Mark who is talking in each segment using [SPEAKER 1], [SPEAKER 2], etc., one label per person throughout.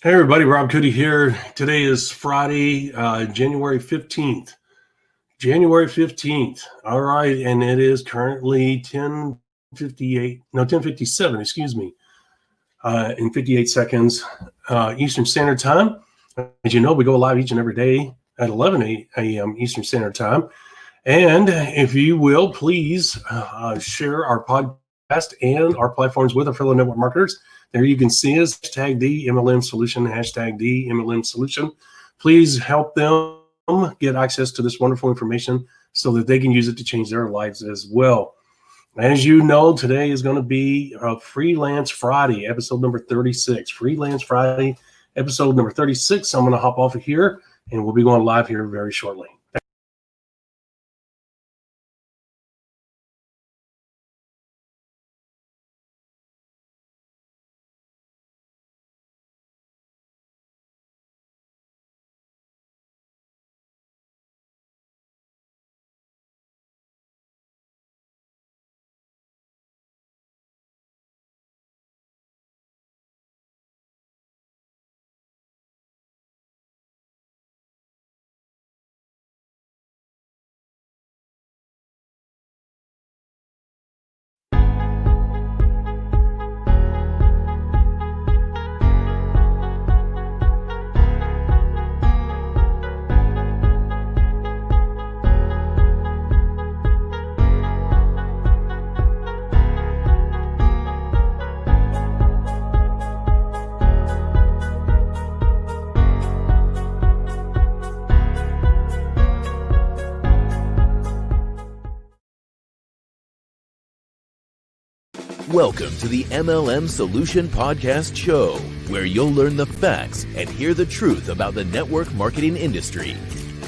[SPEAKER 1] Hey everybody, Rob Cootie here. Today is Friday, January 15th. January 15th. All right, and it is currently 10:57, excuse me, in 58 seconds Eastern Standard Time. As you know, we go live each and every day at 11 a.m. Eastern Standard Time. And if you will, please share our podcast and our platforms with our fellow network marketers. There you can see us, hashtag TheMLM Solution, hashtag TheMLM Solution. Please help them get access to this wonderful information so that they can use it to change their lives as well. As you know, today is going to be Freelance Friday, episode number 36. Freelance Friday, episode number 36. I'm going to hop off of here, and we'll be going live here very shortly.
[SPEAKER 2] Welcome to the MLM Solution Podcast Show, where you'll learn the facts and hear the truth about the network marketing industry.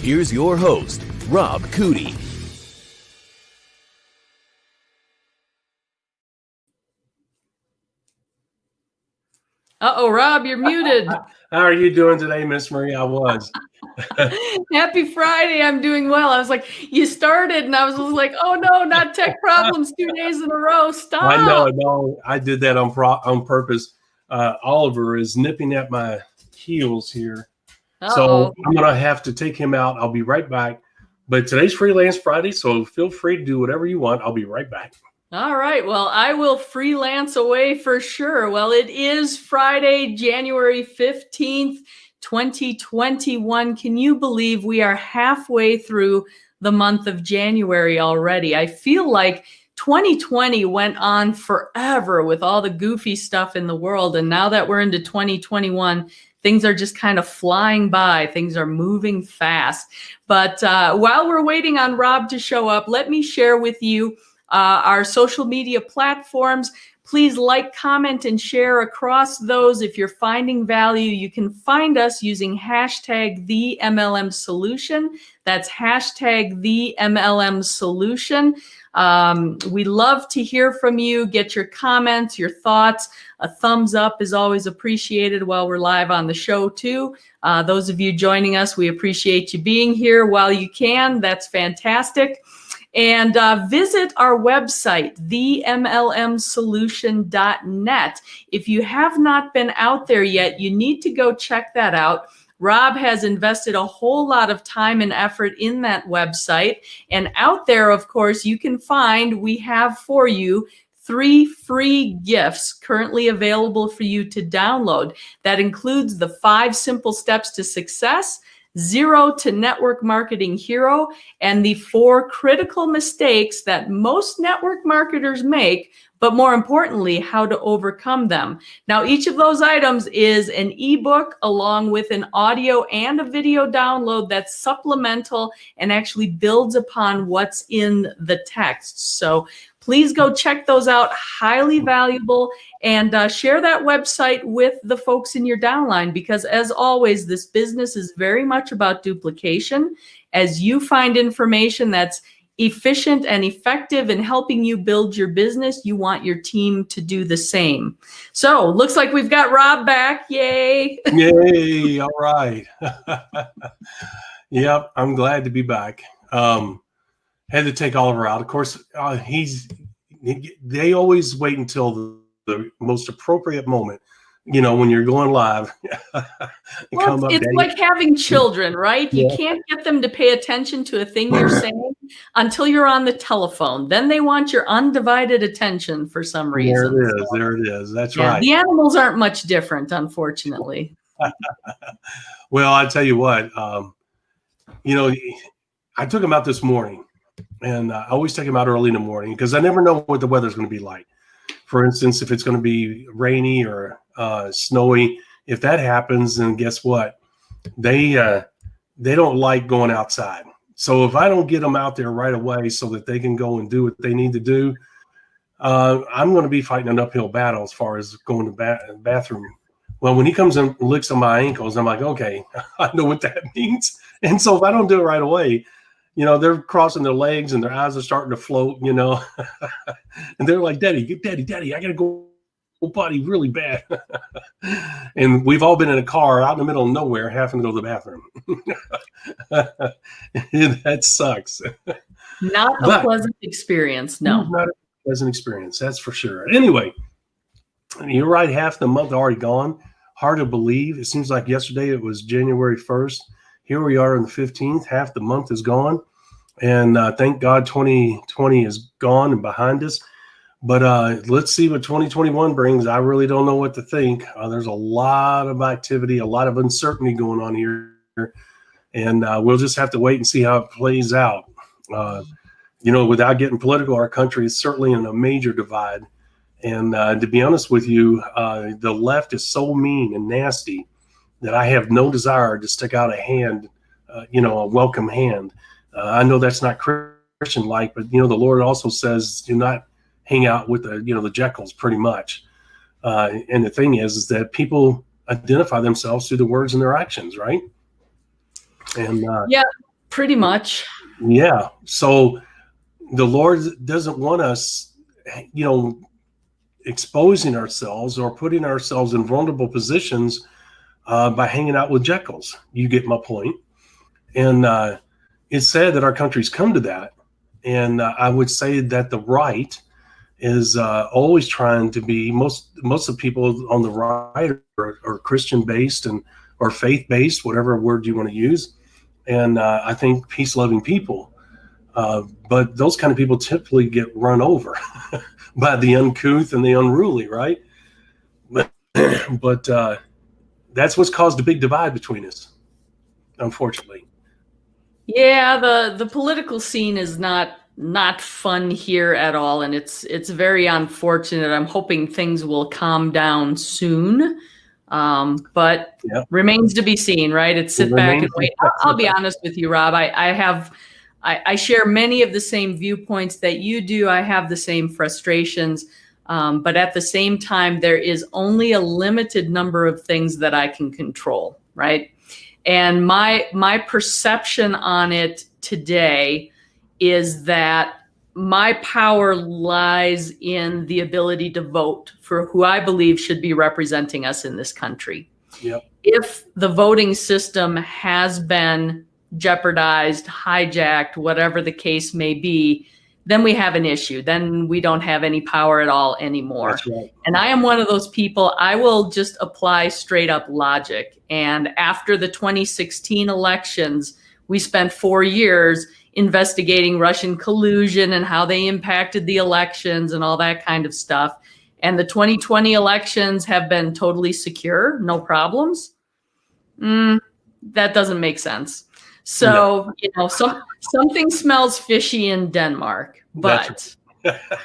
[SPEAKER 2] Here's your host, Rob Cootie.
[SPEAKER 3] Uh-oh, Rob, you're muted.
[SPEAKER 1] How are you doing today, Miss Marie? I was.
[SPEAKER 3] Happy Friday. I'm doing well. I was like, you started, and I was like, oh, no, not tech problems 2 days in a row. Stop.
[SPEAKER 1] I know. I did that on purpose. Oliver is nipping at my heels here. So I'm going to have to take him out. I'll be right back. But today's Freelance Friday, so feel free to do whatever you want. I'll be right back.
[SPEAKER 3] All right. Well, I will freelance away for sure. Well, it is Friday, January 15th, 2021. Can you believe we are halfway through the month of January already? I feel like 2020 went on forever with all the goofy stuff in the world. And now that we're into 2021, things are just kind of flying by. Things are moving fast. But while we're waiting on Rob to show up, let me share with you our social media platforms. Please like, comment, and share across those. If you're finding value, you can find us using hashtag TheMLM Solution. That's hashtag TheMLM Solution. We love to hear from you. Get your comments, your thoughts. A thumbs up is always appreciated while we're live on the show too. Those of you joining us, we appreciate you being here while you can. That's fantastic. And visit our website, TheMLMsolution.net. If you have not been out there yet, you need to go check that out. Rob has invested a whole lot of time and effort in that website. And out there, of course, you can find, we have for you 3 free gifts currently available for you to download. That includes the 5 simple steps to success, 0 to Network Marketing Hero, and the 4 critical mistakes that most network marketers make, but more importantly, how to overcome them. Now, each of those items is an ebook along with an audio and a video download that's supplemental and actually builds upon what's in the text. So please go check those out. Highly valuable. And share that website with the folks in your downline, because as always, this business is very much about duplication. As you find information that's efficient and effective in helping you build your business, you want your team to do the same. So looks like we've got Rob back. Yay.
[SPEAKER 1] Yay. All right. Yep. I'm glad to be back. Had to take Oliver out. Of course, they always wait until the most appropriate moment when you're going live.
[SPEAKER 3] Well, it's like having children, right? You
[SPEAKER 1] Yeah.
[SPEAKER 3] can't get them to pay attention to a thing you're saying until you're on the telephone. Then they want your undivided attention for some reason.
[SPEAKER 1] There it is. That's
[SPEAKER 3] Yeah,
[SPEAKER 1] right.
[SPEAKER 3] the animals aren't much different, unfortunately.
[SPEAKER 1] Well, I tell you what, I took him out this morning, and I always take him out early in the morning because I never know what the weather's going to be like. For instance, if it's going to be rainy or snowy, if that happens, then guess what? They don't like going outside. So if I don't get them out there right away so that they can go and do what they need to do, I'm going to be fighting an uphill battle as far as going to the bathroom. Well, when he comes and licks on my ankles, I'm like, okay, I know what that means. And so if I don't do it right away, they're crossing their legs and their eyes are starting to float, and they're like, Daddy, I got to go potty really bad. And we've all been in a car out in the middle of nowhere having to go to the bathroom. That sucks.
[SPEAKER 3] Not a pleasant experience, no.
[SPEAKER 1] Not a pleasant experience, that's for sure. Anyway, you're right, half the month already gone. Hard to believe. It seems like yesterday it was January 1st. Here we are on the 15th. Half the month is gone. And thank God 2020 is gone and behind us. But let's see what 2021 brings. I really don't know what to think. There's a lot of activity, a lot of uncertainty going on here. And we'll just have to wait and see how it plays out. Without getting political, our country is certainly in a major divide. And to be honest with you, the left is so mean and nasty that I have no desire to stick out a hand, a welcome hand. I know that's not Christian-like, but, the Lord also says do not hang out with the Jekylls pretty much. And the thing is that people identify themselves through the words and their actions, right? And
[SPEAKER 3] yeah, pretty much.
[SPEAKER 1] Yeah. So the Lord doesn't want us, exposing ourselves or putting ourselves in vulnerable positions by hanging out with Jekylls. You get my point. And it's sad that our country's come to that. And I would say that the right is always trying to be, most of the people on the right are Christian-based or faith-based, whatever word you want to use. And I think peace-loving people. But those kind of people typically get run over by the uncouth and the unruly, right? But that's what's caused a big divide between us, unfortunately.
[SPEAKER 3] Yeah, the political scene is not fun here at all, and it's very unfortunate. I'm hoping things will calm down soon, but remains to be seen, right? It's sit back and wait. I'll be honest with you, Rob. I share many of the same viewpoints that you do. I have the same frustrations, but at the same time, there is only a limited number of things that I can control, right? And my perception on it today is that my power lies in the ability to vote for who I believe should be representing us in this country.
[SPEAKER 1] Yep.
[SPEAKER 3] If the voting system has been jeopardized, hijacked, whatever the case may be, then we have an issue. Then we don't have any power at all anymore.
[SPEAKER 1] That's right.
[SPEAKER 3] And I am one of those people, I will just apply straight up logic. And after the 2016 elections, we spent 4 years investigating Russian collusion and how they impacted the elections and all that kind of stuff. And the 2020 elections have been totally secure, no problems. That doesn't make sense. So, something smells fishy in Denmark, but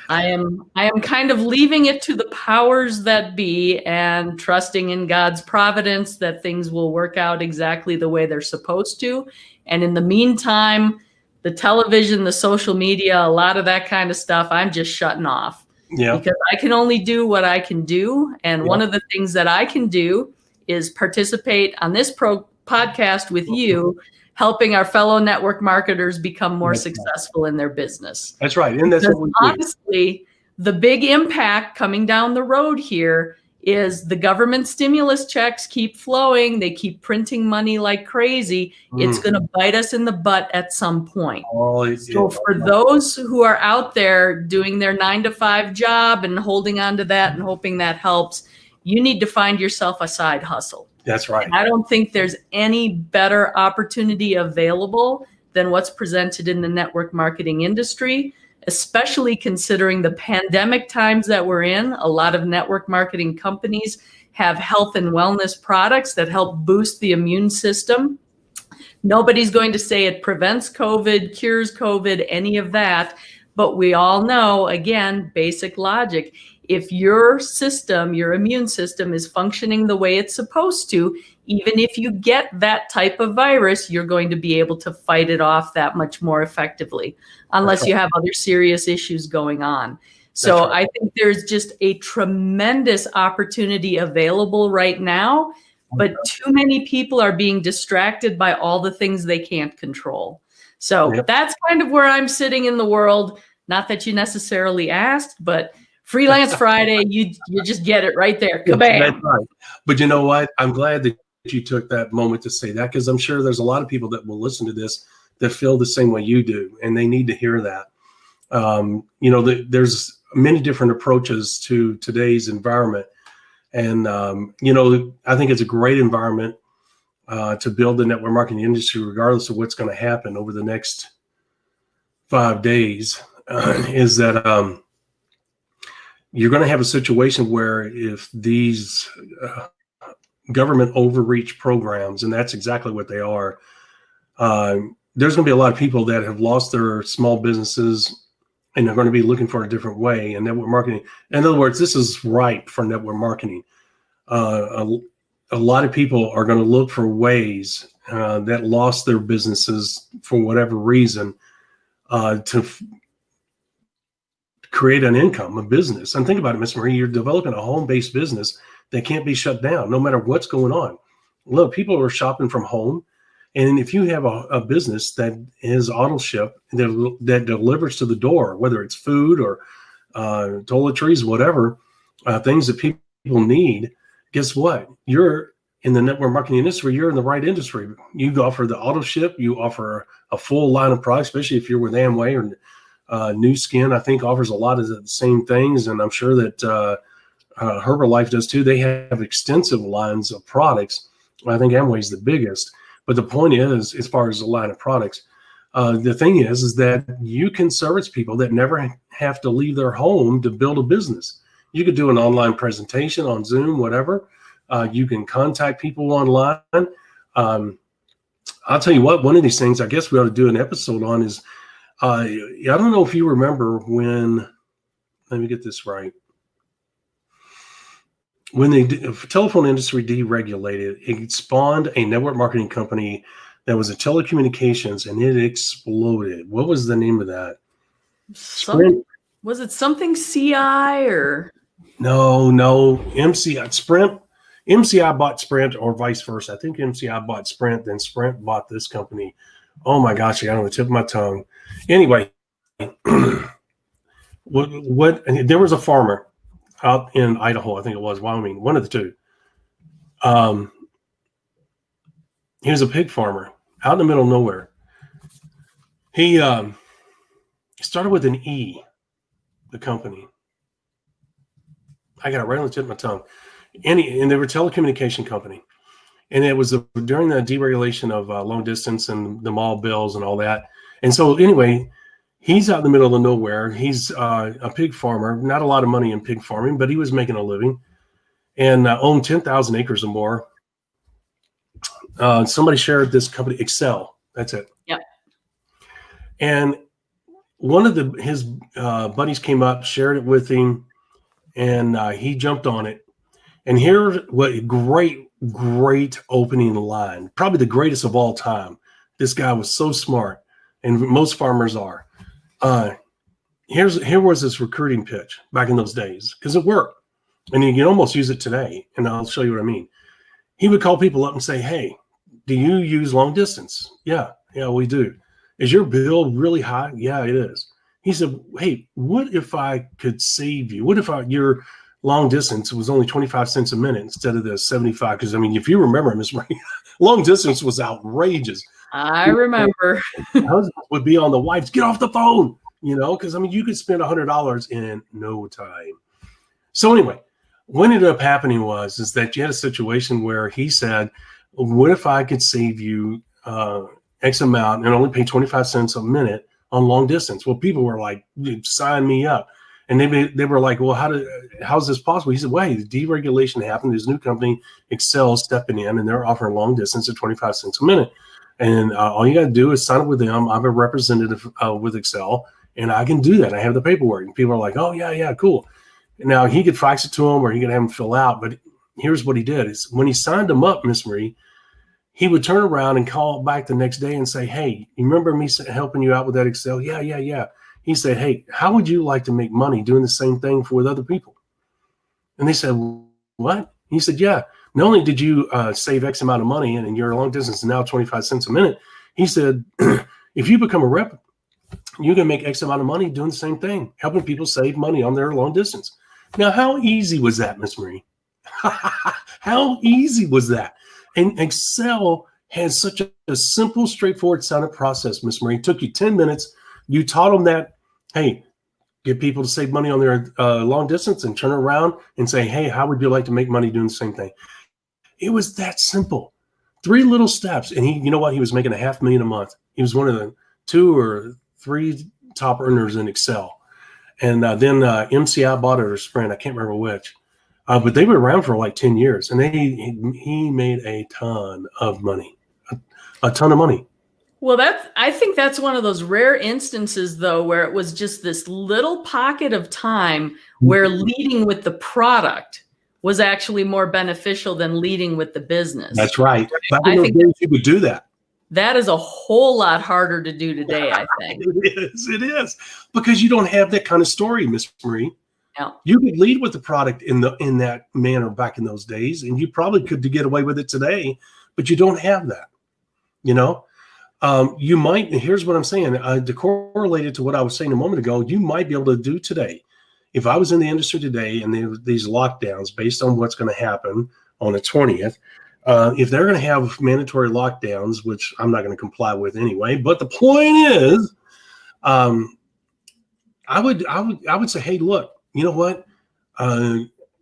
[SPEAKER 3] I am kind of leaving it to the powers that be and trusting in God's providence that things will work out exactly the way they're supposed to. And in the meantime, the television, the social media, a lot of that kind of stuff, I'm just shutting off. Yeah. Because I can only do what I can do. And one of the things that I can do is participate on this podcast with you, helping our fellow network marketers become more successful in their business.
[SPEAKER 1] That's right. And that's what we do.
[SPEAKER 3] Honestly, the big impact coming down the road here is the government stimulus checks keep flowing. They keep printing money like crazy. It's going to bite us in the butt at some point. So for those who are out there doing their 9-to-5 job and holding on to that and hoping that helps, you need to find yourself a side hustle.
[SPEAKER 1] That's right.
[SPEAKER 3] And I don't think there's any better opportunity available than what's presented in the network marketing industry, especially considering the pandemic times that we're in. A lot of network marketing companies have health and wellness products that help boost the immune system. Nobody's going to say it prevents COVID, cures COVID, any of that. But we all know, again, basic logic. If your system, your immune system is functioning the way it's supposed to, even if you get that type of virus, you're going to be able to fight it off that much more effectively, unless you have other serious issues going on. So I think there's just a tremendous opportunity available right now, but too many people are being distracted by all the things they can't control. So that's kind of where I'm sitting in the world. Not that you necessarily asked, but Freelance Friday, you just get it right there. Kabam.
[SPEAKER 1] That's right. But you know what? I'm glad that you took that moment to say that, because I'm sure there's a lot of people that will listen to this that feel the same way you do, and they need to hear that. There's many different approaches to today's environment. And, I think it's a great environment to build the network marketing industry, regardless of what's going to happen over the next 5 days, is that you're going to have a situation where if these government overreach programs, and that's exactly what they are, there's going to be a lot of people that have lost their small businesses, and they're going to be looking for a different way. And network marketing, in other words, this is ripe for network marketing. A lot of people are going to look for ways that lost their businesses for whatever reason to create an income, a business. And think about it, Miss Marie, you're developing a home-based business that can't be shut down no matter what's going on. Look, people are shopping from home. And if you have a business that is auto ship that delivers to the door, whether it's food or toiletries, whatever, things that people need, guess what? You're in the network marketing industry. You're in the right industry. You offer the auto ship. You offer a full line of products, especially if you're with Amway or New Skin. I think offers a lot of the same things, and I'm sure that Herbalife does too. They have extensive lines of products. I think Amway's the biggest. But the point is, as far as the line of products, the thing is that you can service people that never have to leave their home to build a business. You could do an online presentation on Zoom, whatever. You can contact people online. I'll tell you what, one of these things I guess we ought to do an episode on is, I don't know if you remember when, let me get this right. When the telephone industry deregulated, it spawned a network marketing company that was a telecommunications, and it exploded. What was the name of that?
[SPEAKER 3] Was it something CI or?
[SPEAKER 1] No, MCI. Sprint. MCI bought Sprint, or vice versa. I think MCI bought Sprint, then Sprint bought this company. Oh my gosh, I got on the tip of my tongue. Anyway, what? There was a farmer out in Idaho, I think it was, Wyoming, one of the two. He was a pig farmer out in the middle of nowhere. He started with an E, the company. I got it right on the tip of my tongue. And they were a telecommunication company. And it was during the deregulation of long distance and the mall bills and all that. And so anyway, he's out in the middle of nowhere. He's a pig farmer, not a lot of money in pig farming, but he was making a living and owned 10,000 acres or more. Somebody shared this company, Excel. That's it.
[SPEAKER 3] Yep.
[SPEAKER 1] And one of his buddies came up, shared it with him, and he jumped on it. And here's what great opening line, probably the greatest of all time. This guy was so smart, and most farmers are. Here was this recruiting pitch back in those days, because it worked. And you can almost use it today, and I'll show you what I mean. He would call people up and say, hey, do you use long distance? Yeah, we do. Is your bill really high? Yeah, it is. He said, hey, what if I could save you? What if your long distance was only 25 cents a minute instead of the 75? Because, I mean, if you remember, Ms. Marie, long distance was outrageous.
[SPEAKER 3] I remember.
[SPEAKER 1] Husbands would be on the wives, get off the phone, because, I mean, you could spend $100 in no time. So anyway, what ended up happening is that you had a situation where he said, what if I could save you X amount and only pay 25 cents a minute on long distance? Well, people were like, sign me up. And they were like, well, how's this possible? He said, well, hey, the deregulation happened. This new company, Excel, stepping in, and they're offering long distance at 25 cents a minute. And all you got to do is sign up with them. I'm a representative with Excel, and I can do that. I have the paperwork. And people are like, oh, yeah, cool. Now, he could fax it to them or he could have them fill out. But here's what he did is when he signed them up, Miss Marie, he would turn around and call back the next day and say, hey, you remember me helping you out with that Excel? Yeah. He said, hey, how would you like to make money doing the same thing with other people? And they said, what? He said, yeah. Not only did you save X amount of money and your long distance is now 25 cents a minute, he said, if you become a rep, you can make X amount of money doing the same thing, helping people save money on their long distance. Now, how easy was that, Miss Marie? How easy was that? And Excel has such a simple, straightforward sign-up process, Miss Marie. It took you 10 minutes. You taught them that, hey, get people to save money on their long distance and turn around and say, hey, how would you like to make money doing the same thing? It was that simple. 3 little steps. And you know what? He was making $500,000 a month. He was one of the 2 or 3 top earners in Excel. And then MCI bought it or Sprint. I can't remember which. But they were around for like 10 years. And he made a ton of money. A ton of money.
[SPEAKER 3] Well, I think that's one of those rare instances, though, where it was just this little pocket of time where leading with the product was actually more beneficial than leading with the business.
[SPEAKER 1] That's right.
[SPEAKER 3] I think
[SPEAKER 1] you would do that.
[SPEAKER 3] That is a whole lot harder to do today, I think.
[SPEAKER 1] It is. Because you don't have that kind of story, Miss Marie.
[SPEAKER 3] Yeah.
[SPEAKER 1] You could lead with the product in that manner back in those days, and you probably could get away with it today, but you don't have that. You know? You might, here's what I'm saying, to correlate it to what I was saying a moment ago, you might be able to do today. If I was in the industry today and there were these lockdowns based on what's going to happen on the 20th, if they're going to have mandatory lockdowns, which I'm not going to comply with anyway, but the point is, I would say, hey, look, you know what?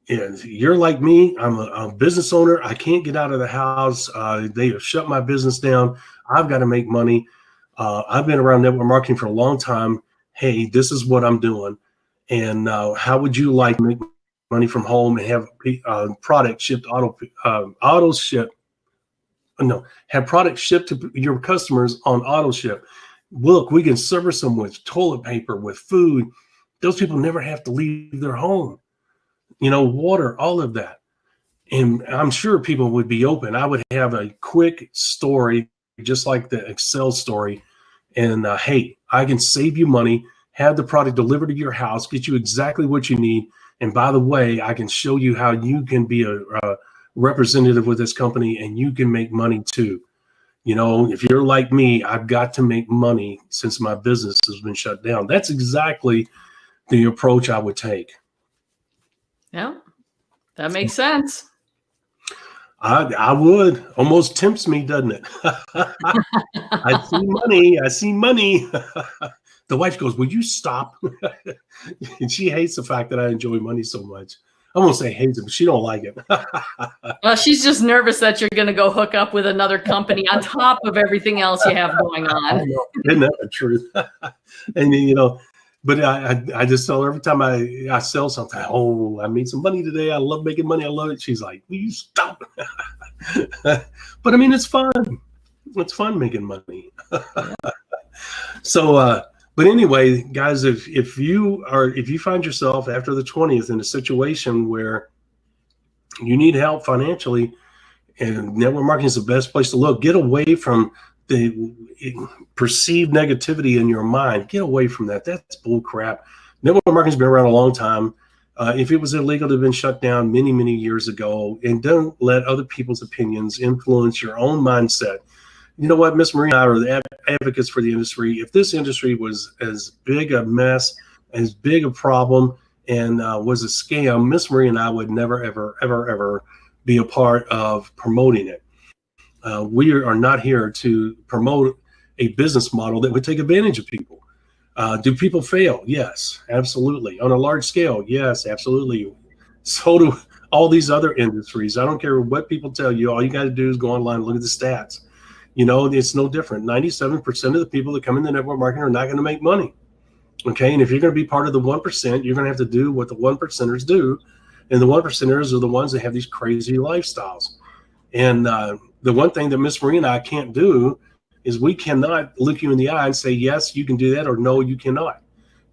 [SPEAKER 1] You're like me. I'm a business owner. I can't get out of the house. They have shut my business down. I've got to make money. I've been around network marketing for a long time. Hey, this is what I'm doing. And how would you like to make money from home and have product shipped have product shipped to your customers on auto ship? Look, we can service them with toilet paper, with food. Those people never have to leave their home. You know, water, all of that. And I'm sure people would be open. I would have a quick story, just like the Excel story. And hey, I can save you money, have the product delivered to your house, get you exactly what you need. And by the way, I can show you how you can be a representative with this company and you can make money too. You know, if you're like me, I've got to make money since my business has been shut down. That's exactly the approach I would take.
[SPEAKER 3] Yeah, that makes sense.
[SPEAKER 1] I would. Almost tempts me, doesn't it? I see money. The wife goes, will you stop? And she hates the fact that I enjoy money so much. I won't say hates it, but she don't like it.
[SPEAKER 3] Well, she's just nervous that you're going to go hook up with another company on top of everything else you have going on.
[SPEAKER 1] Isn't that the truth? And you know, but I just tell her every time I sell something, oh, I made some money today. I love making money. I love it. She's like, will you stop? But I mean, it's fun. It's fun making money. So, but anyway, guys, if you find yourself after the 20th in a situation where you need help financially, and network marketing is the best place to look, get away from the perceived negativity in your mind. Get away from that. That's bull crap. Network marketing's been around a long time. If it was illegal to have been shut down many, many years ago, and don't let other people's opinions influence your own mindset. You know what, Miss Marie and I are the advocates for the industry. If this industry was as big a mess, as big a problem, and was a scam, Miss Marie and I would never, ever, ever, ever be a part of promoting it. We are not here to promote a business model that would take advantage of people. Do people fail? Yes, absolutely. On a large scale, yes, absolutely. So do all these other industries. I don't care what people tell you. All you got to do is go online and look at the stats. It's no different. 97% of the people that come into network marketing are not going to make money. Okay. And if you're going to be part of the 1%, you're going to have to do what the 1%ers do. And the 1%ers are the ones that have these crazy lifestyles. And the one thing that Miss Marie and I can't do is we cannot look you in the eye and say, yes, you can do that, or no, you cannot.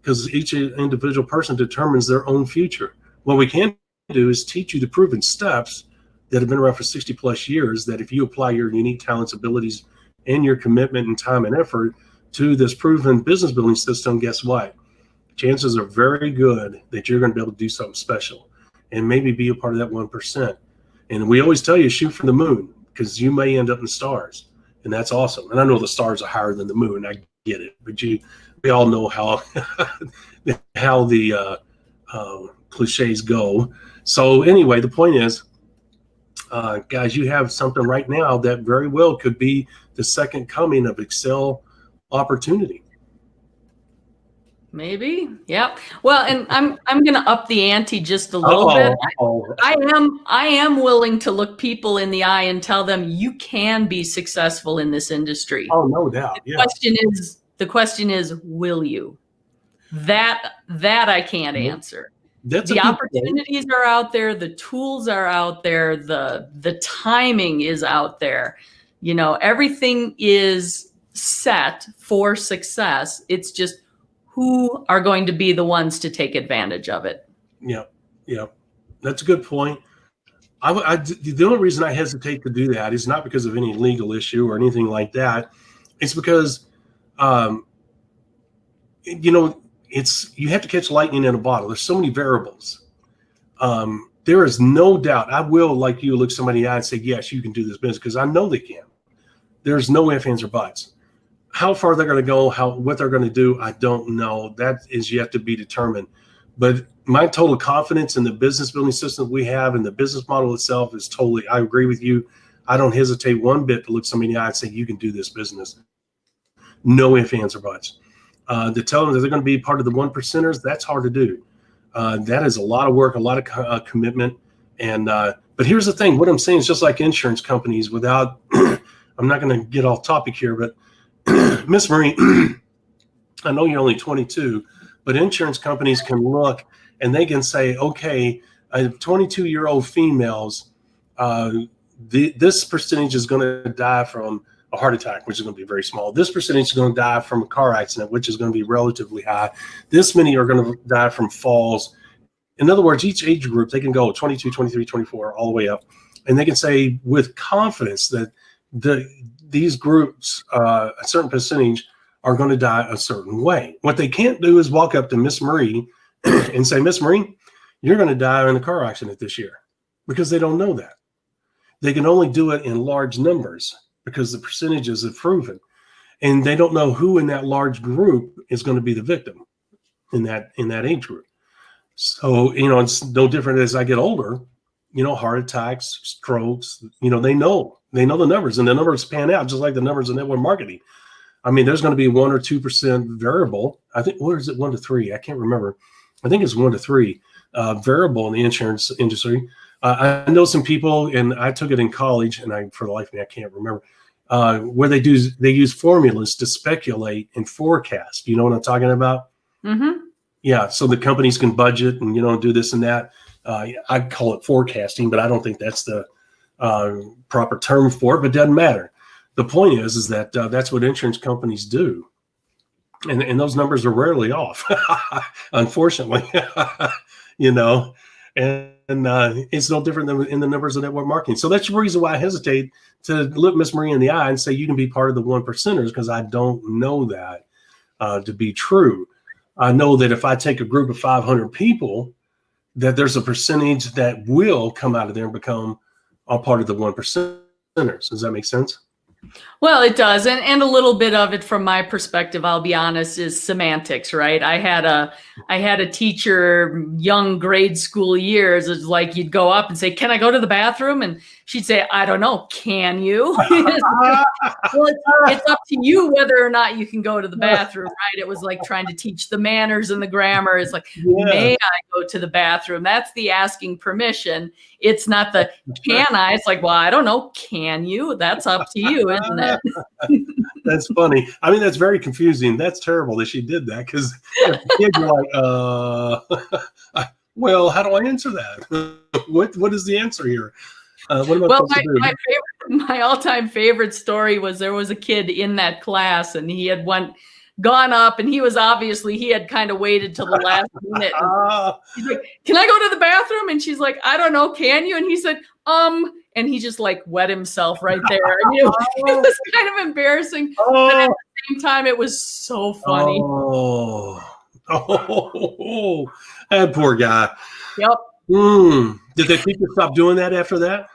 [SPEAKER 1] Because each individual person determines their own future. What we can do is teach you the proven steps that have been around for 60 plus years, that if you apply your unique talents, abilities, and your commitment and time and effort to this proven business building system, guess what? Chances are very good that you're going to be able to do something special and maybe be a part of that 1%. And we always tell you, shoot for the moon, because you may end up in the stars. And that's awesome. And I know the stars are higher than the moon. I get it. But we all know how the cliches go. So anyway, the point is, guys, you have something right now that very well could be the second coming of Excel opportunity.
[SPEAKER 3] Maybe. Yep. Well, and I'm going to up the ante just a little bit. I am willing to look people in the eye and tell them you can be successful in this industry.
[SPEAKER 1] Oh, no doubt.
[SPEAKER 3] The question is, will you? That I can't answer. The opportunities are out there, the tools are out there, the timing is out there. Everything is set for success. It's just who are going to be the ones to take advantage of it.
[SPEAKER 1] Yeah. That's a good point. The only reason I hesitate to do that is not because of any legal issue or anything like that. It's because, you have to catch lightning in a bottle. There's so many variables. There is no doubt I will, like you, look somebody in the eye and say, yes, you can do this business, because I know they can. There's no ifs, ands, or buts. How far they're going to go, what they're going to do, I don't know. That is yet to be determined. But my total confidence in the business building system we have and the business model itself is totally, I agree with you. I don't hesitate one bit to look somebody in the eye and say, you can do this business. No ifs, ands, or buts. To tell them that they're going to be part of the 1%ers, that's hard to do. That is a lot of work, a lot of commitment. And but here's the thing. What I'm saying is just like insurance companies without, I'm not going to get off topic here, but Miss Marie, I know you're only 22, but insurance companies can look and they can say, okay, 22-year-old females, this percentage is going to die from a heart attack, which is going to be very small. This percentage is going to die from a car accident, which is going to be relatively high. This many are going to die from falls. In other words, each age group, they can go 22, 23, 24, all the way up. And they can say with confidence that these groups, a certain percentage, are going to die a certain way. What they can't do is walk up to Miss Marie and say, Miss Marie, you're going to die in a car accident this year, because they don't know that. They can only do it in large numbers because the percentages have proven. And they don't know who in that large group is going to be the victim in that age group. So, it's no different as I get older, heart attacks, strokes, they know the numbers, and the numbers pan out just like the numbers in network marketing. I mean, there's going to be 1 or 2% variable. I think, what is it? 1 to 3. I can't remember. I think it's 1 to 3 variable in the insurance industry. I know some people, and I took it in college, and for the life of me, I can't remember, where they use formulas to speculate and forecast. You know what I'm talking about?
[SPEAKER 3] Mm-hmm.
[SPEAKER 1] Yeah. So the companies can budget and, do this and that. I call it forecasting, but I don't think that's the proper term for it, but it doesn't matter. The point is that that's what insurance companies do. And those numbers are rarely off, unfortunately, and it's no different than in the numbers of network marketing. So that's the reason why I hesitate to look Miss Marie in the eye and say, you can be part of the 1%ers, because I don't know that to be true. I know that if I take a group of 500 people, that there's a percentage that will come out of there and become a part of the 1%ers. Does that make sense?
[SPEAKER 3] Well, it does. And a little bit of it from my perspective, I'll be honest, is semantics, right? I had a teacher, young grade school years, it's like you'd go up and say, "Can I go to the bathroom?" And she'd say, "I don't know. Can you?" Well, it's up to you whether or not you can go to the bathroom, right? It was like trying to teach the manners and the grammar. It's like, may I go to the bathroom? That's the asking permission. It's not the can I. It's like, well, I don't know. Can you? That's up to you, isn't it?
[SPEAKER 1] That's funny. I mean, that's very confusing. That's terrible that she did that, because kids are like, well, how do I answer that? What is the answer here? What am I supposed to do?
[SPEAKER 3] My all-time favorite story was there was a kid in that class, and he had gone up, and he had kind of waited till the last minute. He's like, "Can I go to the bathroom?" And she's like, "I don't know. Can you?" And he said, and he just like wet himself right there. I mean, it was kind of embarrassing, but at the same time, it was so funny.
[SPEAKER 1] That poor guy.
[SPEAKER 3] Yep.
[SPEAKER 1] Did the teacher stop doing that after that?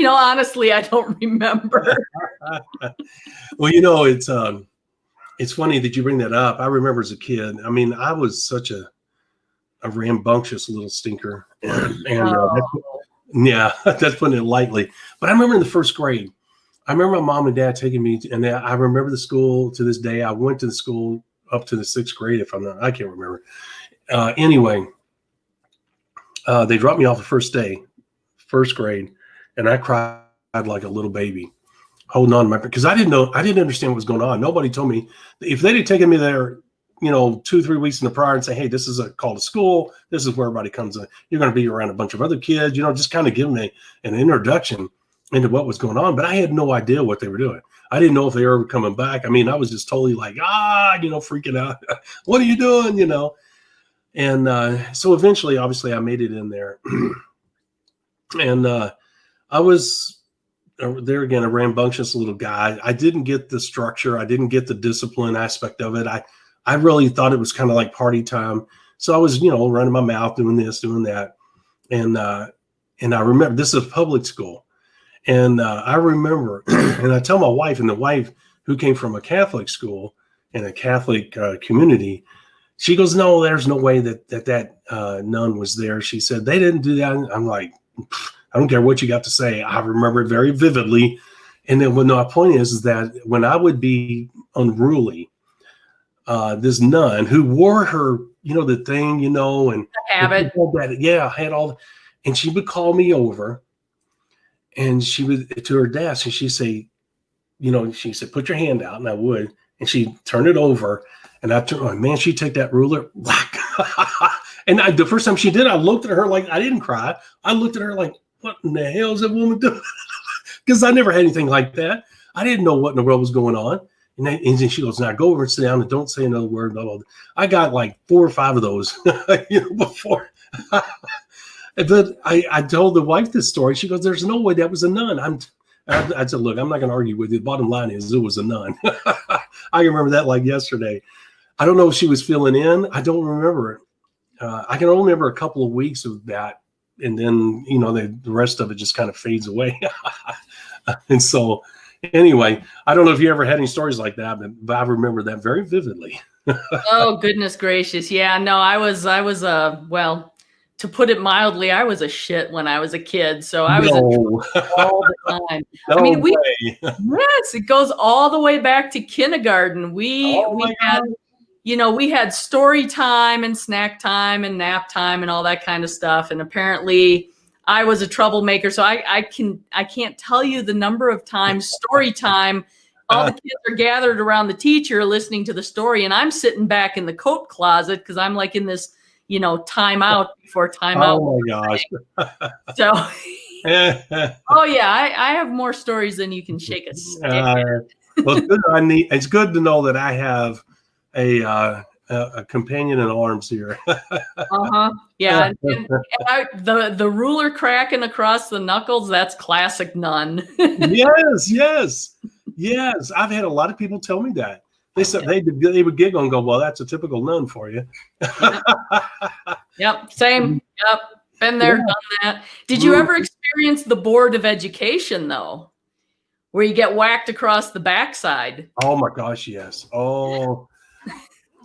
[SPEAKER 3] Honestly, I don't remember.
[SPEAKER 1] Well, it's funny that you bring that up. I remember as a kid, I mean, I was such a rambunctious little stinker. That's putting it lightly. But I remember in the first grade, I remember my mom and dad taking me, and I remember the school to this day. I went to the school up to the 6th grade, I can't remember. Anyway, they dropped me off the first day, 1st grade, and I cried like a little baby, holding on to because I didn't understand what was going on. Nobody told me. If they'd have taken me there, 2-3 weeks in the prior and say, "Hey, this is a call to school. This is where everybody comes in. You're going to be around a bunch of other kids," just kind of give me an introduction into what was going on. But I had no idea what they were doing. I didn't know if they were ever coming back. I mean, I was just totally like, freaking out. What are you doing? And so eventually, obviously, I made it in there. And I was there again, a rambunctious little guy. I didn't get the structure. I didn't get the discipline aspect of it. I really thought it was kind of like party time. So I was, running my mouth, doing this, doing that. And I remember this is a public school. And I remember, and I tell my wife, and the wife who came from a Catholic school and a Catholic community, she goes, "No, there's no way that nun was there." She said, "They didn't do that." And I'm like, I don't care what you got to say. I remember it very vividly. And then my point is that when I would be unruly, this nun who wore her, the thing, and
[SPEAKER 3] habit.
[SPEAKER 1] Had all, and she would call me over, and she would to her desk, and she'd say, she said, "Put your hand out," and I would, and she'd turn it over, and I turned, man, she'd take that ruler, whack. And the first time she did, I looked at her like, I didn't cry. I looked at her like, what in the hell is that woman doing? Because I never had anything like that. I didn't know what in the world was going on. And then she goes, "Now go over and sit down and don't say another word." Blah, blah, blah. I got like 4 or 5 of those, before. But I told the wife this story. She goes, "There's no way that was a nun." I said, "Look, I'm not going to argue with you. The bottom line is it was a nun." I remember that like yesterday. I don't know if she was filling in. I don't remember it. I can only remember a couple of weeks of that. And then, the rest of it just kind of fades away. And so anyway, I don't know if you ever had any stories like that, but I remember that very vividly.
[SPEAKER 3] Oh, goodness gracious. Yeah, no, I was well, to put it mildly, I was a shit when I was a kid. So I was all the time.
[SPEAKER 1] No
[SPEAKER 3] I mean,
[SPEAKER 1] way.
[SPEAKER 3] Yes, it goes all the way back to kindergarten. We had, we had story time and snack time and nap time and all that kind of stuff. And apparently I was a troublemaker. So I can't tell you the number of times story time, all the kids are gathered around the teacher listening to the story. And I'm sitting back in the coat closet because I'm like in this, timeout before timeout.
[SPEAKER 1] Oh my gosh.
[SPEAKER 3] So, oh yeah, I have more stories than you can shake a stick at.
[SPEAKER 1] Well, it's good to know that I have a companion in arms here.
[SPEAKER 3] Yeah. And the ruler cracking across the knuckles, that's classic nun.
[SPEAKER 1] Yes. I've had a lot of people tell me that. They said they would giggle and go, "Well, that's a typical nun for you."
[SPEAKER 3] Yep. Same. Yep. Been there, done that. Did you ever experience the Board of Education though? where you get whacked across the backside.
[SPEAKER 1] Oh my gosh, yes. Oh,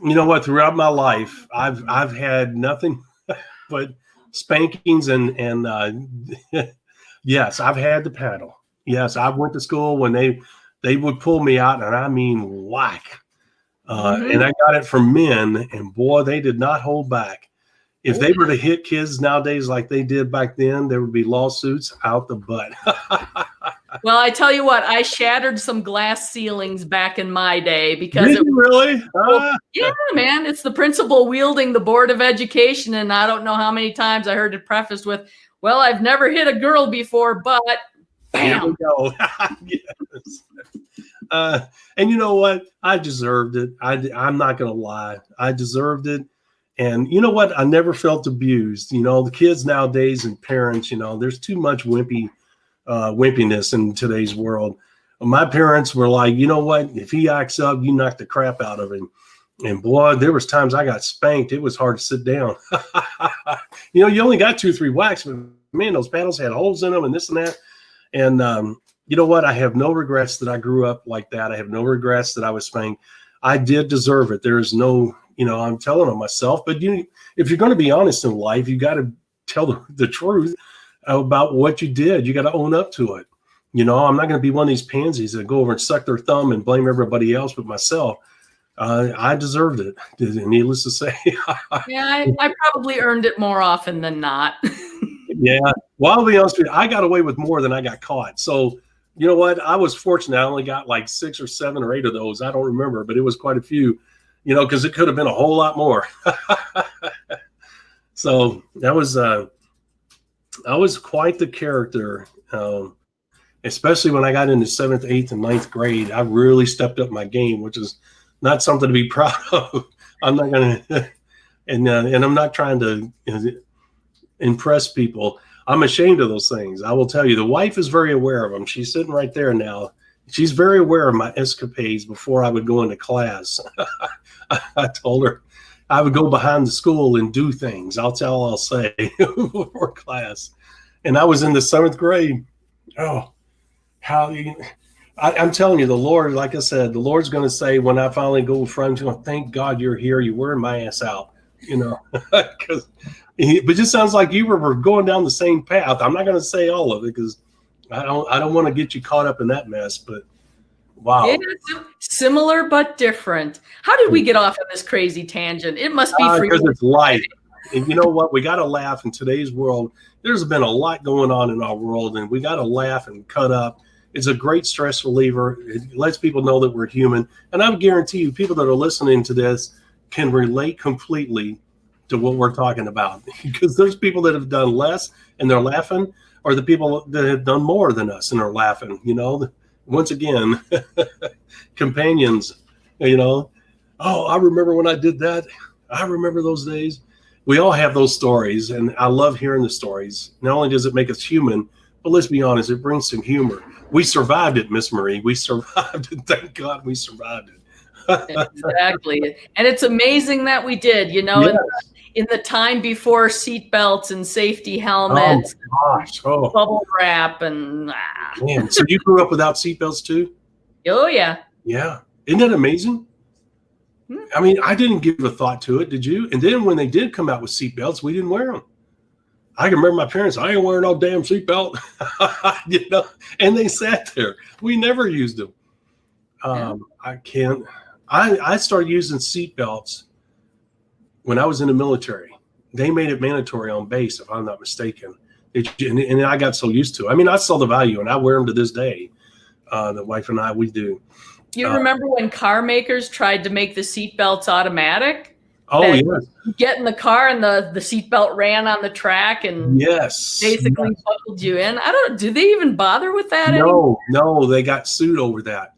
[SPEAKER 1] you know what? Throughout my life, I've had nothing but spankings and yes, I've had the paddle. Yes, I went to school when they would pull me out, and I mean whack. And I got it from men, and boy, they did not hold back. If they were to hit kids nowadays like they did back then, there would be lawsuits out the butt.
[SPEAKER 3] Well, I tell you what, I shattered some glass ceilings back in my day because
[SPEAKER 1] Did you really?
[SPEAKER 3] Yeah, man, it's the principal wielding the Board of Education, and I don't know how many times I heard it prefaced with, "Well, I've never hit a girl before, but bam."
[SPEAKER 1] Here we go. Yes. And you know what? I deserved it. I'm not going to lie. I deserved it. And you know what? I never felt abused. You know, the kids nowadays and parents, you know, there's too much wimpiness in today's world. My parents were like, you know what? If he acts up, you knock the crap out of him. And boy, there was times I got spanked. It was hard to sit down. You know, you only got 2-3 whacks, but man, those paddles had holes in them and this and that. And you know what? I have no regrets that I grew up like that. I have no regrets that I was spanked. I did deserve it. There is no, you know, I'm telling on myself. But if you're going to be honest in life, you got to tell the truth about what you did. You got to own up to it. You know, I'm not going to be one of these pansies that go over and suck their thumb and blame everybody else but myself. I deserved it, needless to say.
[SPEAKER 3] Yeah, I probably earned it more often than not.
[SPEAKER 1] Yeah. Well, I'll be honest with you, I got away with more than I got caught. So, you know what? I was fortunate. I only got like 6 or 7 or 8 of those. I don't remember, but it was quite a few, you know, because it could have been a whole lot more. So that was I was quite the character, especially when I got into 7th, 8th, and 9th grade. I really stepped up my game, which is not something to be proud of. I'm not going to, and I'm not trying to impress people. I'm ashamed of those things. I will tell you, the wife is very aware of them. She's sitting right there now. She's very aware of my escapades before I would go into class. I told her I would go behind the school and do things. I'll say before class. And I was in the 7th grade. Oh, I'm telling you, the Lord, like I said, the Lord's going to say when I finally go in front, He's going to thank God you're here. You're wearing my ass out, you know, because. But it just sounds like you were going down the same path. I'm not going to say all of it because I don't want to get you caught up in that mess. But wow,
[SPEAKER 3] yeah, similar but different. How did we get off on this crazy tangent? It must be
[SPEAKER 1] because it's life. And you know what? We got to laugh in today's world. There's been a lot going on in our world, and we got to laugh and cut up. It's a great stress reliever. It lets people know that we're human. And I guarantee you, people that are listening to this can relate completely to what we're talking about, because there's people that have done less and they're laughing, or the people that have done more than us and are laughing, you know. Once again, companions, you know. Oh, I remember when I did that. I remember those days. We all have those stories, and I love hearing the stories. Not only does it make us human, but let's be honest, it brings some humor. We survived it, Miss Marie. We survived it. Thank God we survived it.
[SPEAKER 3] Exactly. And it's amazing that we did, you know. Yes. In the time before seatbelts and safety helmets, bubble wrap, and
[SPEAKER 1] Man, so you grew up without seatbelts too?
[SPEAKER 3] Oh yeah.
[SPEAKER 1] Yeah, isn't that amazing? I mean, I didn't give a thought to it. Did you? And then when they did come out with seatbelts, we didn't wear them. I can remember my parents. I ain't wearing no damn seatbelt, you know. And they sat there. We never used them. I can't. I started using seatbelts when I was in the military. They made it mandatory on base, if I'm not mistaken. And I got so used to it. I mean, I saw the value, and I wear them to this day. The wife and I, we do.
[SPEAKER 3] You remember when car makers tried to make the seatbelts automatic?
[SPEAKER 1] Oh, yes.
[SPEAKER 3] You get in the car and the seatbelt ran on the track and basically buckled you in. I don't know. Do they even bother with that anymore?
[SPEAKER 1] No, they got sued over that.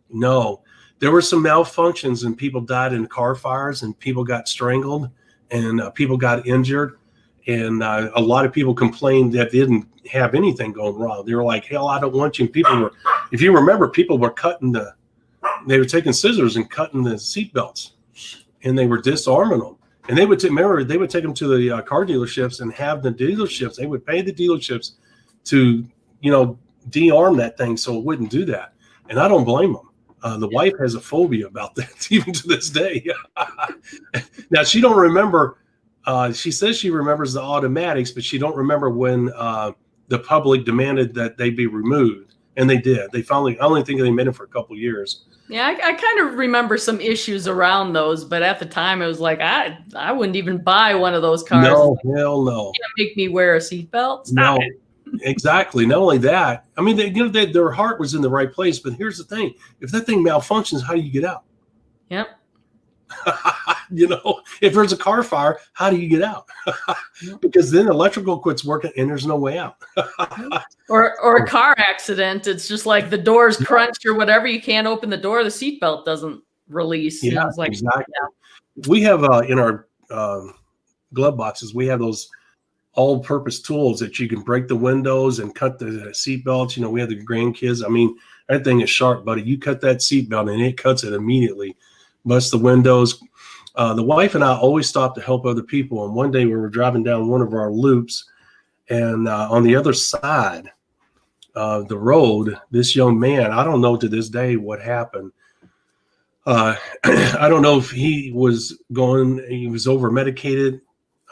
[SPEAKER 1] No. There were some malfunctions and people died in car fires and people got strangled and people got injured. And a lot of people complained that they didn't have anything going wrong. They were like, hell, I don't want you. And people were, if you remember, people were they were taking scissors and cutting the seatbelts and they were disarming them. And they would take them to the car dealerships and have the dealerships, they would pay the dealerships to, you know, de-arm that thing so it wouldn't do that. And I don't blame them. The wife has a phobia about that even to this day. Now she don't remember. She says she remembers the automatics, but she don't remember when the public demanded that they be removed, and they did. They finally. I only think they made it for a couple of years.
[SPEAKER 3] Yeah, I kind of remember some issues around those, but at the time it was like I wouldn't even buy one of those cars.
[SPEAKER 1] No, hell no.
[SPEAKER 3] You can't make me wear a seatbelt. Stop
[SPEAKER 1] No,
[SPEAKER 3] it.
[SPEAKER 1] exactly. Not only that, I mean, their heart was in the right place. But here's the thing: if that thing malfunctions, how do you get out?
[SPEAKER 3] Yep.
[SPEAKER 1] If there's a car fire, how do you get out? Because then electrical quits working and there's no way out.
[SPEAKER 3] Or a car accident. It's just like the door's crunched or whatever. You can't open the door. The seatbelt doesn't release.
[SPEAKER 1] Yeah,
[SPEAKER 3] it's like,
[SPEAKER 1] exactly. Yeah. We have in our glove boxes, we have those all-purpose tools that you can break the windows and cut the seatbelts. We have the grandkids. I mean, that thing is sharp, buddy. You cut that seatbelt and it cuts it immediately. Bust the windows. The wife and I always stop to help other people. And one day we were driving down one of our loops, and on the other side of the road, this young man, I don't know to this day what happened. I don't know if he was over medicated,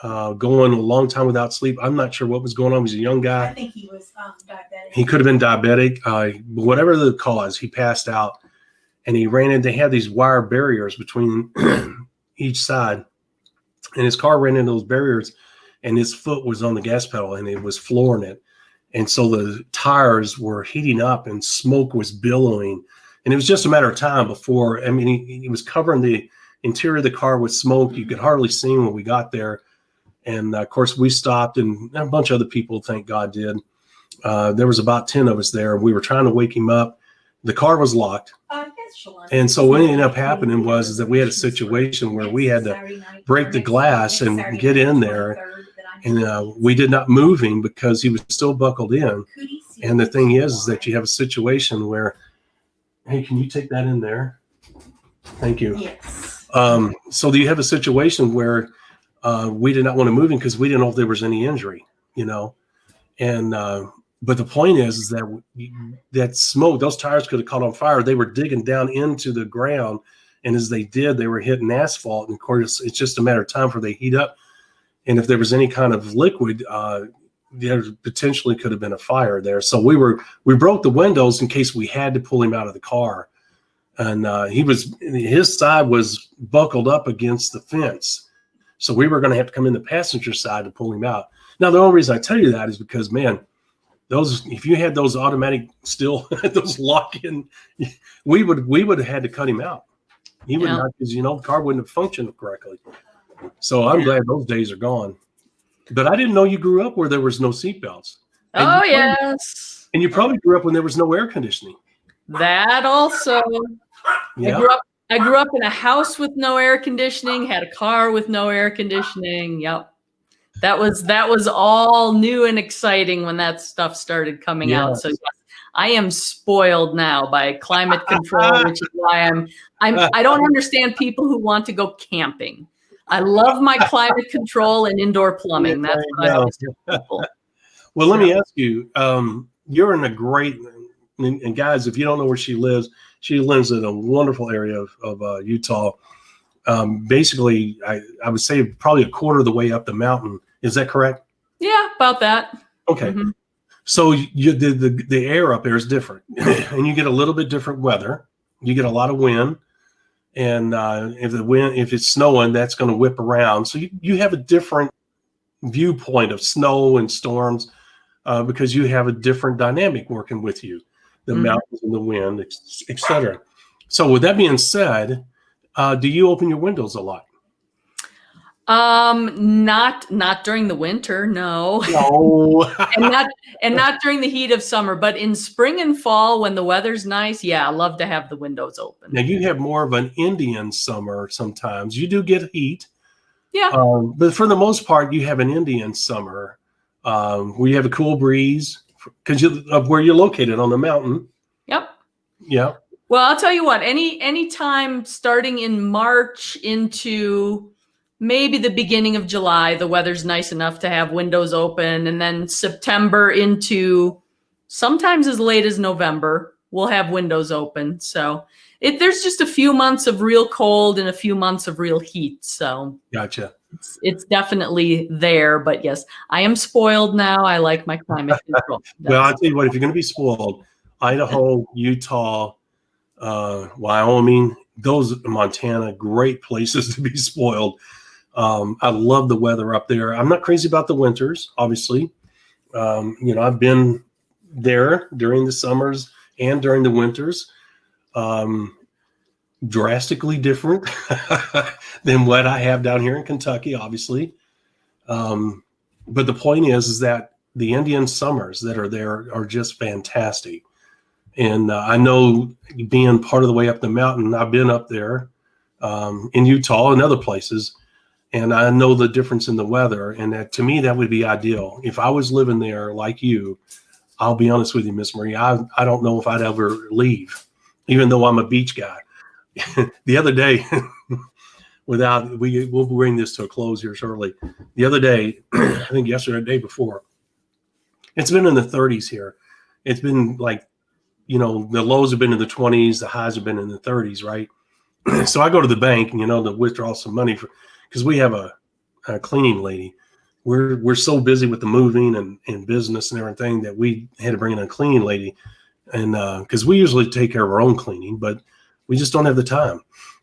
[SPEAKER 1] going a long time without sleep. I'm not sure what was going on. He was a young guy.
[SPEAKER 4] I think he was diabetic.
[SPEAKER 1] He could have been diabetic. Whatever the cause, he passed out. And he ran in. They had these wire barriers between each side, and his car ran into those barriers, and his foot was on the gas pedal, and it was flooring it. And so the tires were heating up, and smoke was billowing. And it was just a matter of time before. I mean, he was covering the interior of the car with smoke. You could hardly see him when we got there. And of course, we stopped, and a bunch of other people, thank God, did. There was about 10 of us there. We were trying to wake him up. The car was locked. And so what ended up happening was that we had a situation where we had to break the glass and get in there. And we did not move him because he was still buckled in. And the thing is that you have a situation where, hey, can you take that in there? Thank you.
[SPEAKER 4] Yes.
[SPEAKER 1] So you have a situation where we did not want to move him because we didn't know if there was any injury, and but the point is that that smoke, those tires could have caught on fire. They were digging down into the ground, and as they did, they were hitting asphalt. And of course, it's just a matter of time before they heat up. And if there was any kind of liquid, there potentially could have been a fire there. So we broke the windows in case we had to pull him out of the car. And his side was buckled up against the fence. So we were going to have to come in the passenger side to pull him out. Now, the only reason I tell you that is because, man, if you had those automatic those lock-in, we would have had to cut him out. He would not, because the car wouldn't have functioned correctly. So I'm glad those days are gone. But I didn't know you grew up where there was no seatbelts.
[SPEAKER 3] Yes.
[SPEAKER 1] And you probably grew up when there was no air conditioning.
[SPEAKER 3] That also.
[SPEAKER 1] Yeah.
[SPEAKER 3] I grew up in a house with no air conditioning, had a car with no air conditioning. Yep. That was all new and exciting when that stuff started coming out. So yes, I am spoiled now by climate control, which is why I don't understand people who want to go camping. I love my climate control and indoor plumbing. That's what I always tell people.
[SPEAKER 1] Well, let me ask you, you're in a great, and guys, if you don't know where she lives in a wonderful area of Utah. Basically, I would say probably a quarter of the way up the mountain. Is that correct?
[SPEAKER 3] Yeah, about that.
[SPEAKER 1] Okay. Mm-hmm. So the air up there is different, and you get a little bit different weather. You get a lot of wind, and if it's snowing, that's going to whip around. So you have a different viewpoint of snow and storms because you have a different dynamic working with you, the mountains and the wind, et cetera. So with that being said, do you open your windows a lot?
[SPEAKER 3] Not during the winter, no.
[SPEAKER 1] No.
[SPEAKER 3] and not during the heat of summer, but in spring and fall when the weather's nice, I love to have the windows open.
[SPEAKER 1] Now you have more of an Indian summer sometimes. You do get heat.
[SPEAKER 3] Yeah.
[SPEAKER 1] But for the most part, you have an Indian summer where you have a cool breeze because of where you're located on the mountain.
[SPEAKER 3] Yep.
[SPEAKER 1] Yeah.
[SPEAKER 3] Well, I'll tell you what, any time starting in March into maybe the beginning of July, the weather's nice enough to have windows open, and then September into sometimes as late as November, we'll have windows open. So there's just a few months of real cold and a few months of real heat. So
[SPEAKER 1] Gotcha.
[SPEAKER 3] it's definitely there. But yes, I am spoiled now. I like my climate control.
[SPEAKER 1] Well, I'll tell you what, if you're going to be spoiled, Idaho, Utah, Wyoming, those Montana, great places to be spoiled. I love the weather up there. I'm not crazy about the winters, obviously. I've been there during the summers and during the winters. Drastically different than what I have down here in Kentucky, obviously. But the point is that the Indian summers that are there are just fantastic. And I know, being part of the way up the mountain, I've been up there in Utah and other places, and I know the difference in the weather. And that, to me, that would be ideal. If I was living there like you, I'll be honest with you, Miss Marie, I don't know if I'd ever leave, even though I'm a beach guy. The other day, we'll bring this to a close here shortly. The other day, I think yesterday, the day before, it's been in the 30s here. It's been like, the lows have been in the 20s, the highs have been in the 30s, right? So I go to the bank, to withdraw some money because we have a cleaning lady. We're so busy with the moving and business and everything that we had to bring in a cleaning lady, and because we usually take care of our own cleaning, but we just don't have the time.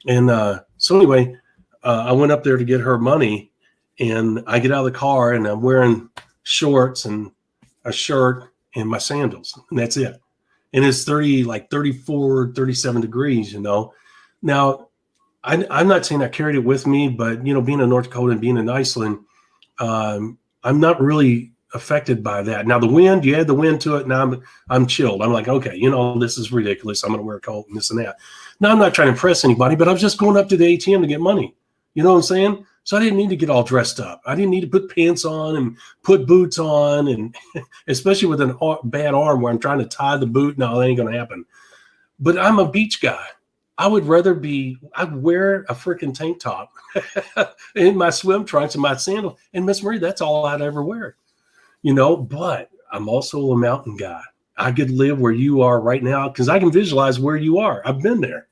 [SPEAKER 1] And so anyway, I went up there to get her money, and I get out of the car, and I'm wearing shorts and a shirt and my sandals, and that's it. And it's 34, 37 degrees, Now, I'm not saying I carried it with me, but, being in North Dakota and being in Iceland, I'm not really affected by that. Now, the wind, you add the wind to it, now I'm chilled. I'm like, okay, this is ridiculous. I'm going to wear a coat and this and that. Now, I'm not trying to impress anybody, but I was just going up to the ATM to get money. You know what I'm saying? So I didn't need to get all dressed up. I didn't need to put pants on and put boots on, and especially with a bad arm where I'm trying to tie the boot. No, that ain't going to happen. But I'm a beach guy. I'd wear a freaking tank top in my swim trunks and my sandals. And Miss Marie, that's all I'd ever wear, but I'm also a mountain guy. I could live where you are right now because I can visualize where you are. I've been there,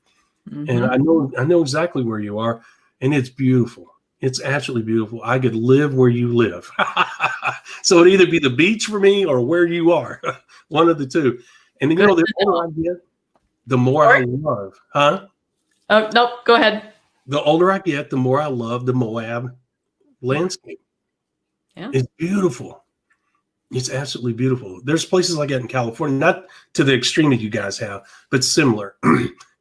[SPEAKER 1] and I know exactly where you are, and it's beautiful. It's absolutely beautiful. I could live where you live. So it'd either be the beach for me or where you are, one of the two. And the older I get, the more I love, huh?
[SPEAKER 3] Oh, nope. Go ahead.
[SPEAKER 1] The older I get, the more I love the Moab landscape.
[SPEAKER 3] Yeah.
[SPEAKER 1] It's beautiful. It's absolutely beautiful. There's places like that in California, not to the extreme that you guys have, but similar.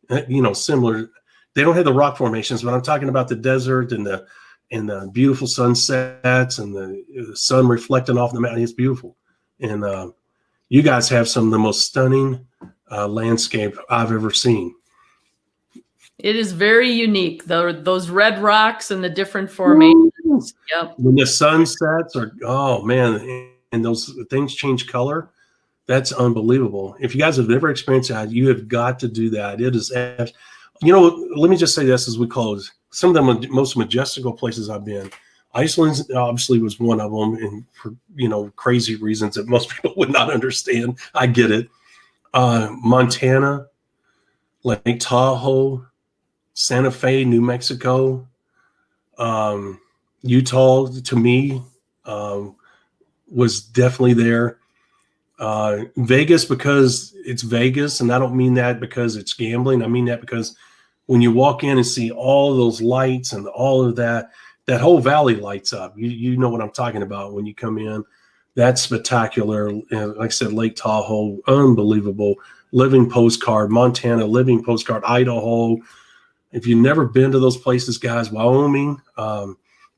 [SPEAKER 1] Similar. They don't have the rock formations, but I'm talking about the desert and the beautiful sunsets and the sun reflecting off the mountain. It's beautiful. And you guys have some of the most stunning landscape I've ever seen.
[SPEAKER 3] It is very unique, though. Those red rocks and the different formations. Yep.
[SPEAKER 1] When the sun sets, oh man, and those things change color, that's unbelievable. If you guys have never experienced that, you have got to do that. It is, let me just say this as we close. Some of the most majestical places I've been, Iceland obviously was one of them, and for crazy reasons that most people would not understand. I get it. Montana, Lake Tahoe, Santa Fe, New Mexico, Utah, to me, was definitely there. Vegas, because it's Vegas, and I don't mean that because it's gambling. I mean that because when you walk in and see all of those lights and all of that whole valley lights up. You know what I'm talking about when you come in. That's spectacular. And like I said, Lake Tahoe, unbelievable. Living postcard. Montana, living postcard. Idaho. If you've never been to those places, guys, Wyoming,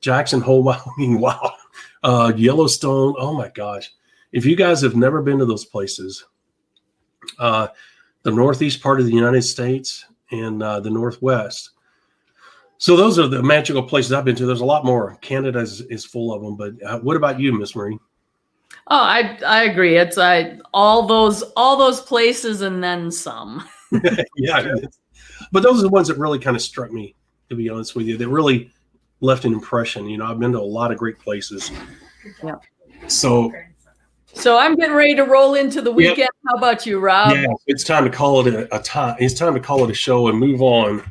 [SPEAKER 1] Jackson Hole, Wyoming, wow. Yellowstone, oh my gosh. If you guys have never been to those places, the northeast part of the United States and the northwest. So those are the magical places I've been to. There's a lot more. Canada is full of them. But what about you, Miss Marie?
[SPEAKER 3] Oh, I agree. It's all those places and then some.
[SPEAKER 1] Yeah. But those are the ones that really kind of struck me, to be honest with you. They really left an impression. I've been to a lot of great places.
[SPEAKER 3] Yeah.
[SPEAKER 1] So
[SPEAKER 3] So I'm getting ready to roll into the weekend.
[SPEAKER 1] Yep.
[SPEAKER 3] How about you, Rob?
[SPEAKER 1] Yeah, it's time to call it a time. It's time to call it a show and move on.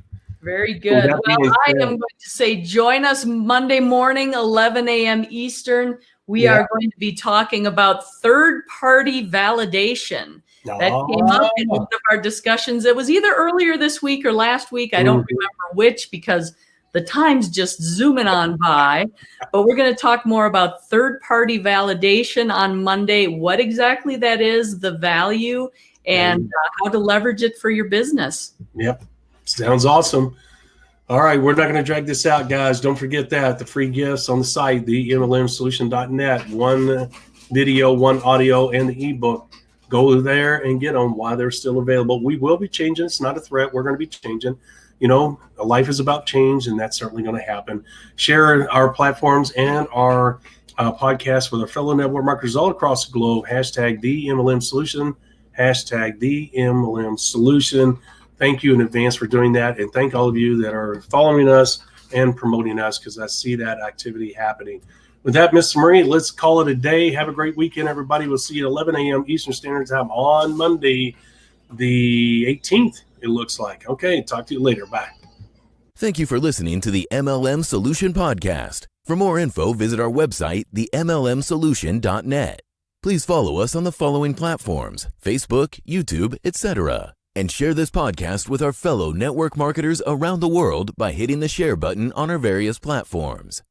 [SPEAKER 3] Very good.
[SPEAKER 1] that
[SPEAKER 3] Well,
[SPEAKER 1] being
[SPEAKER 3] I
[SPEAKER 1] said-
[SPEAKER 3] am going to say join us Monday morning, 11 a.m. Eastern. We
[SPEAKER 1] Yeah.
[SPEAKER 3] are going to be talking about third-party validation. That came up in one of our discussions. It was either earlier this week or last week. I don't remember which because the time's just zooming on by. But we're going to talk more about third-party validation on Monday, what exactly that is, the value, and how to leverage it for your business.
[SPEAKER 1] Yep. Sounds awesome. All right. We're not going to drag this out, guys. Don't forget that the free gifts on the site, TheMLM-solution.net, one video, one audio, and the ebook. Go there and get them while they're still available. We will be changing. It's not a threat. We're going to be changing. You know, life is about change, and that's certainly going to happen. Share our platforms and our podcast with our fellow network marketers all across the globe. Hashtag TheMLM Solution. Hashtag TheMLM Solution. Thank you in advance for doing that. And thank all of you that are following us and promoting us, because I see that activity happening. With that, Mr. Marie, let's call it a day. Have a great weekend, everybody. We'll see you at 11 a.m. Eastern Standard Time on Monday, the 18th, it looks like. Okay, talk to you later. Bye.
[SPEAKER 2] Thank you for listening to the MLM Solution Podcast. For more info, visit our website, TheMLM-solution.net. Please follow us on the following platforms: Facebook, YouTube, etc. And share this podcast with our fellow network marketers around the world by hitting the share button on our various platforms.